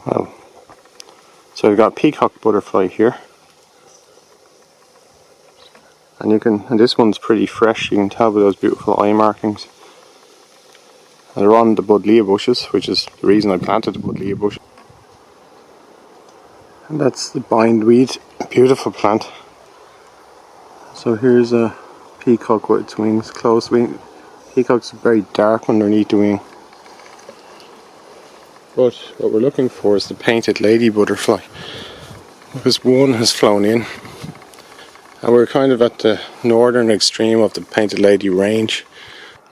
Well, so we've got peacock butterfly here. And this one's pretty fresh, you can tell by those beautiful eye markings. And they're on the buddleia bushes, which is the reason I planted the buddleia bush. And that's the bindweed, beautiful plant. So here's a peacock with its wings, closed wing. Peacock's very dark underneath the wing. But what we're looking for is the painted lady butterfly. Because one has flown in. And we're kind of at the northern extreme of the painted lady range.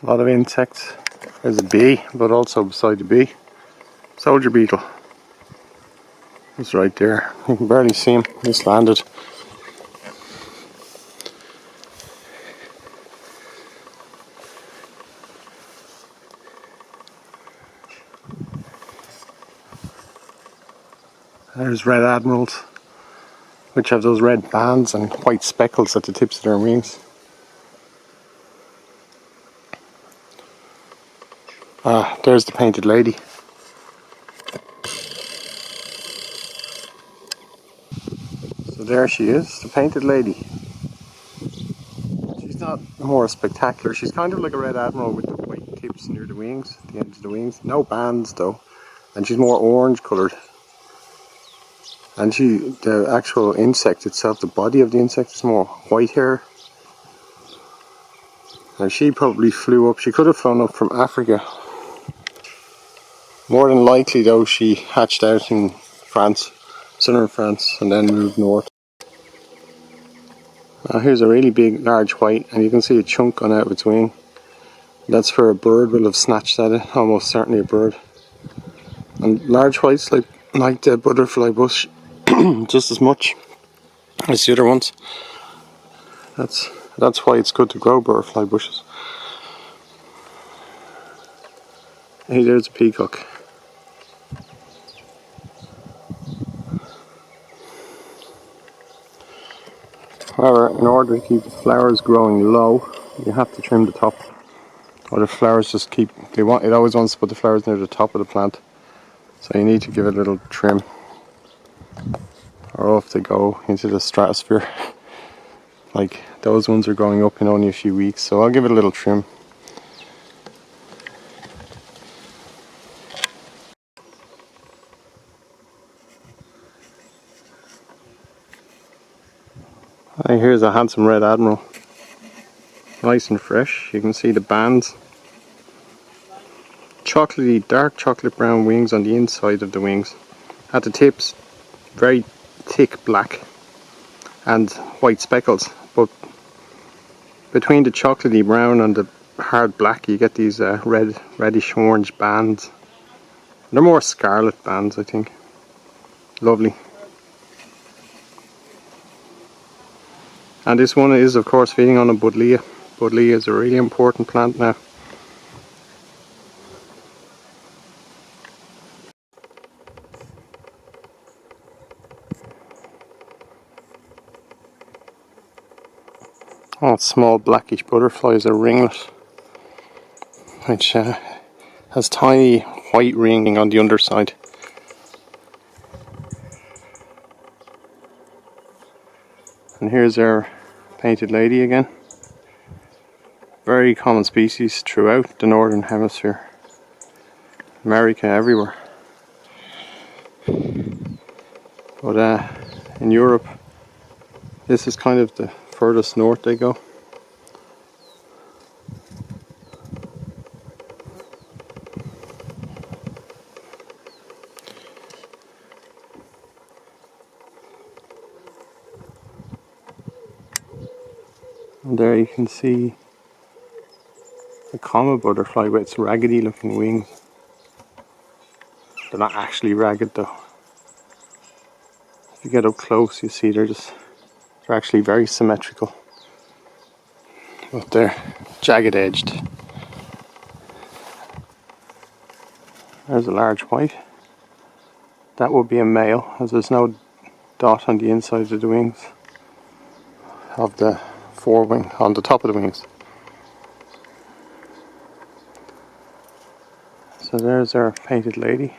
A lot of insects. There's a bee, but also beside the bee, soldier beetle. He's right there. You can barely see him. He's landed. There's red admirals, which have those red bands and white speckles at the tips of their wings. Ah, there's the painted lady. So there she is, the painted lady. She's not more spectacular. She's kind of like a red admiral with the white tips near the wings, the ends of the wings. No bands though. And she's more orange coloured. And the actual insect itself, the body of the insect is more white hair. Now she probably flew up, she could have flown up from Africa. More than likely though, she hatched out in France, southern France, and then moved north. Here's a really big, large white, and you can see a chunk gone out of its wing. That's where a bird will have snatched at it, almost certainly a bird. And large whites like the butterfly bush just as much as the other ones. That's why it's good to grow butterfly bushes. Hey, there's a peacock. However, in order to keep the flowers growing low, you have to trim the top. Or the flowers just it always wants to put the flowers near the top of the plant. So you need to give it a little trim. Or off they go into the stratosphere. Like those ones are growing up in only a few weeks, so I'll give it a little trim. Here's a handsome red admiral. Nice and fresh, you can see the bands. Chocolatey, dark chocolate brown wings on the inside of the wings. At the tips, very thick black and white speckles, but between the chocolatey brown and the hard black you get these reddish orange bands. They're more scarlet bands, I think. Lovely. And this one is of course feeding on a buddleia. Buddleia is a really important plant now. Oh, small blackish butterflies, a ringlet, which has tiny white ringing on the underside. And here's our painted lady again. Very common species throughout the northern hemisphere. America, everywhere. But in Europe, this is kind of the furthest north they go. And there you can see a common butterfly with its raggedy looking wings. They're not actually ragged though. If you get up close you see they're actually very symmetrical. But they're jagged edged. There's a large white. That would be a male, as there's no dot on the inside of the wings of the forewing, on the top of the wings. So there's our painted lady.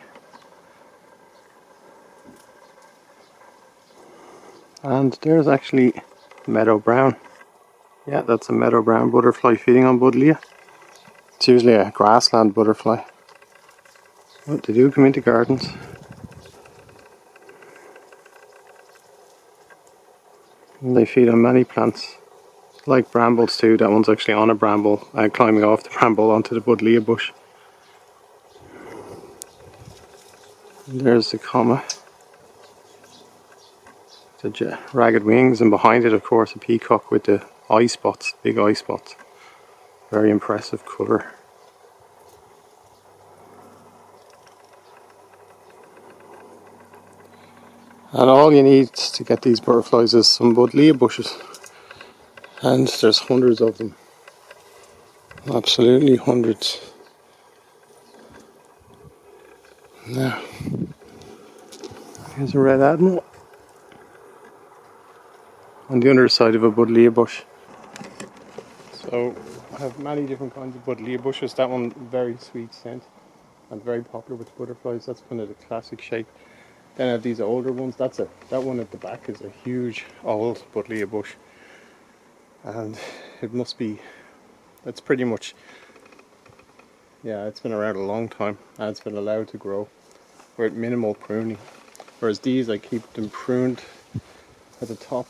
And there's actually meadow brown. Yeah, that's a meadow brown butterfly feeding on Buddleia. It's usually a grassland butterfly. But they do come into gardens. And they feed on many plants. Like brambles too. That one's actually on a bramble and climbing off the bramble onto the Buddleia bush. And there's the comma. The ragged wings, and behind it of course a peacock with the eye spots, big eye spots. Very impressive colour. And all you need to get these butterflies is some Buddleia bushes. And there's hundreds of them. Absolutely hundreds. Now, here's a red admiral on the underside of a Buddleia bush. So I have many different kinds of Buddleia bushes. That one very sweet scent and very popular with butterflies. That's kind of the classic shape. Then I have these older ones. That one at the back is a huge old Buddleia bush, and it's pretty much, yeah, it's been around a long time and it's been allowed to grow with minimal pruning. Whereas these, I keep them pruned at the top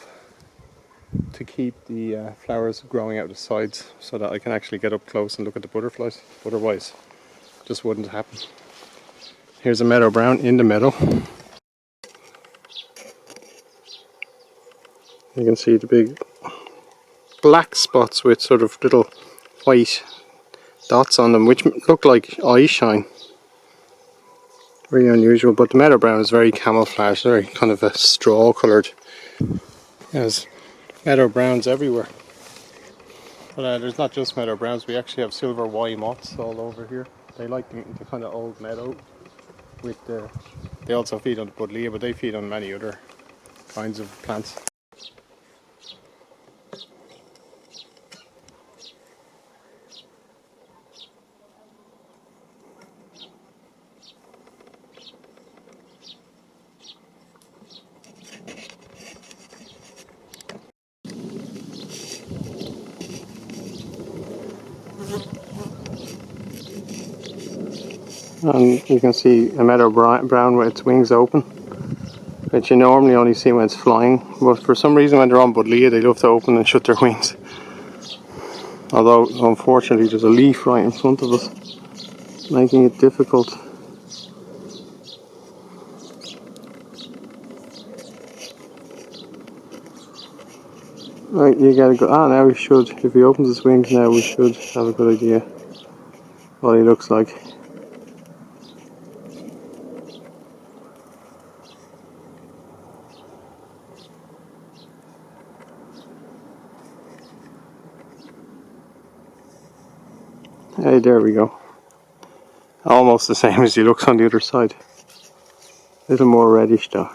to keep the flowers growing out the sides so that I can actually get up close and look at the butterflies. Otherwise, it just wouldn't happen. Here's a meadow brown in the meadow. You can see the big black spots with sort of little white dots on them, which look like eye shine. Very unusual, but the meadow brown is very camouflaged, very kind of a straw coloured. There's meadow browns everywhere. But there's not just meadow browns, we actually have silver Y moths all over here. They like the kind of old meadow. They also feed on the Buddleia, but they feed on many other kinds of plants. And you can see a meadow brown with its wings open, which you normally only see when it's flying, but for some reason when they're on Buddleia they love to open and shut their wings. Although unfortunately there's a leaf right in front of us, making it difficult. Right, you gotta go. Now we should, if he opens his wings now, we should have a good idea what he looks like. Hey, there we go. Almost the same as he looks on the other side. A little more reddish though,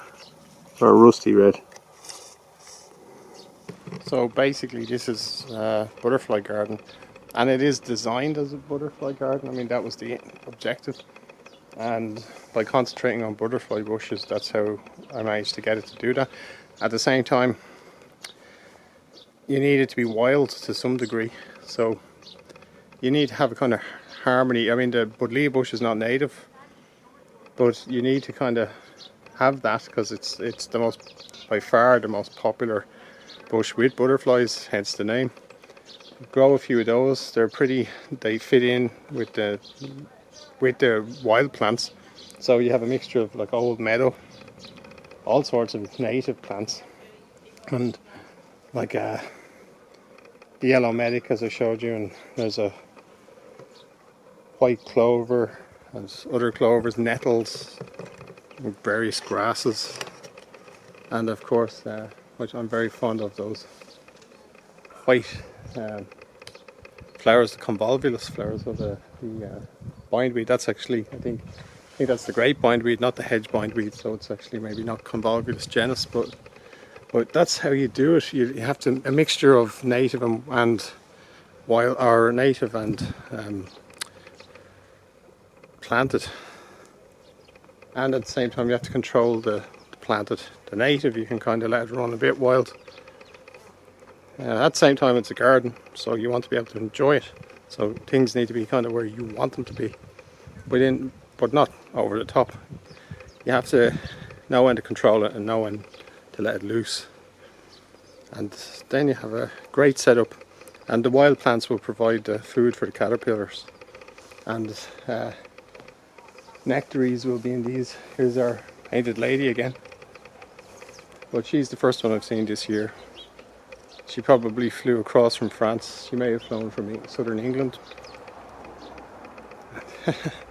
or rusty red. So basically this is a butterfly garden, and it is designed as a butterfly garden. I mean, that was the objective, and by concentrating on butterfly bushes, that's how I managed to get it to do that. At the same time, you need it to be wild to some degree, so you need to have a kind of harmony. I mean, the Buddleia bush is not native, but you need to kind of have that because it's the most, by far the most popular bush with butterflies, hence the name. Grow a few of those. They fit in with the wild plants. So you have a mixture of like old meadow, all sorts of native plants, and like the yellow medic as I showed you, and there's a white clover, there's other clovers, nettles, various grasses, and of course, which I'm very fond of, those white flowers, the convolvulus flowers of the bindweed. That's actually, I think that's the great bindweed, not the hedge bindweed, so it's actually maybe not convolvulus genus, but that's how you do it. You have a mixture of native and wild, or native and planted, and at the same time you have to control the planted. The native, you can kind of let it run a bit wild. At the same time, it's a garden, so you want to be able to enjoy it. So things need to be kind of where you want them to be, but not over the top. You have to know when to control it and know when to let it loose. And then you have a great setup. And the wild plants will provide the food for the caterpillars. And nectaries will be in these. Here's our painted lady again. But she's the first one I've seen this year. She probably flew across from France. She may have flown from southern England.